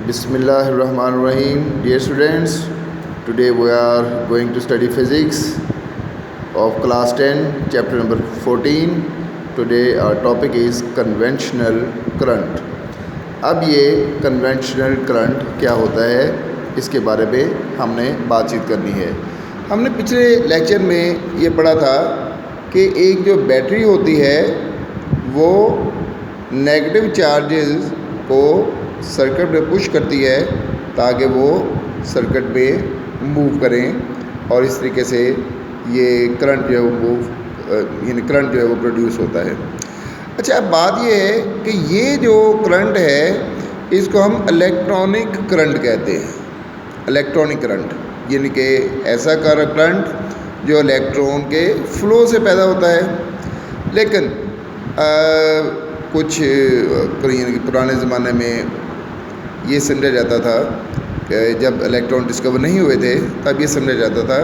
Bismillahirrahmanirrahim. Dear students, today we are going to study physics of class 10, chapter number 14. Today our topic is conventional current. अब ये conventional current क्या होता है, इसके बारे में हमने बातचीत करनी है। हमने पिछले लेक्चर में ये पढ़ा था कि एक जो बैटरी होती है वो नेगेटिव चार्जेस को सर्किट में पुश करती है ताकि वो सर्किट में मूव करें और इस तरीके से ये करंट जो है वो करंट जो है वो प्रोड्यूस होता है। अच्छा, अब बात ये है कि ये जो करंट है इसको हम इलेक्ट्रॉनिक करंट कहते हैं। इलेक्ट्रॉनिक करंट यानी कि ऐसा करंट जो इलेक्ट्रॉन के फ्लो से पैदा होता है। लेकिन कुछ पुराने ज़माने में ये समझा जाता था कि जब इलेक्ट्रॉन डिस्कवर नहीं हुए थे तब ये समझा जाता था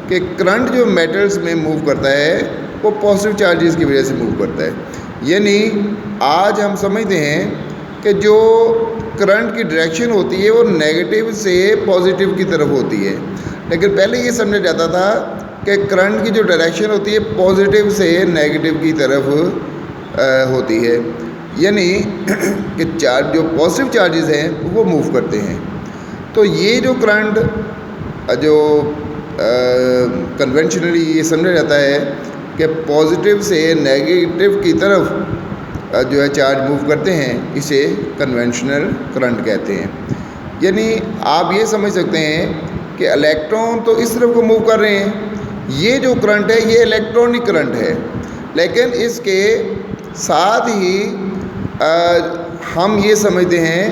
कि करंट जो मेटल्स में मूव करता है वो पॉजिटिव चार्जेस की वजह से मूव करता है। यानी आज हम समझते हैं कि जो करंट की डायरेक्शन होती है वो नेगेटिव से पॉजिटिव की तरफ होती है, लेकिन पहले ये समझा जाता था कि करंट की जो डायरेक्शन होती है पॉजिटिव से नेगेटिव की तरफ होती है। यानी कि चार्ज जो पॉजिटिव चार्जेस हैं वो मूव करते हैं। तो ये जो करंट जो कन्वेंशनली ये समझा जाता है कि पॉजिटिव से नेगेटिव की तरफ जो है चार्ज मूव करते हैं, इसे कन्वेंशनल करंट कहते हैं। यानी आप ये समझ सकते हैं कि इलेक्ट्रॉन तो इस तरफ को मूव कर रहे हैं, ये जो करंट है ये इलेक्ट्रॉनिक करंट है, लेकिन इसके साथ ही हम ये समझते हैं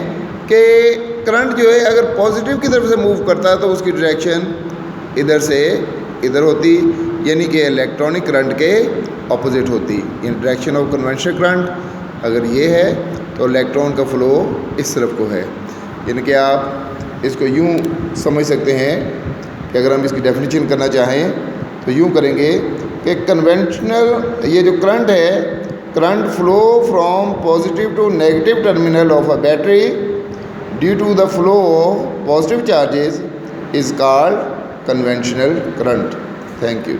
कि करंट जो है अगर पॉजिटिव की तरफ से मूव करता है तो उसकी डायरेक्शन इधर से इधर होती, यानी कि इलेक्ट्रॉनिक करंट के ऑपोजिट होती। इन डायरेक्शन ऑफ कन्वेंशनल करंट अगर ये है तो इलेक्ट्रॉन का फ्लो इस तरफ को है। यानी कि आप इसको यूँ समझ सकते हैं कि अगर हम इसकी डेफिनेशन करना चाहें तो यूँ करेंगे कि कन्वेंशनल ये जो करंट है, current flow from positive to negative terminal of a battery due to the flow of positive charges is called conventional current. Thank you.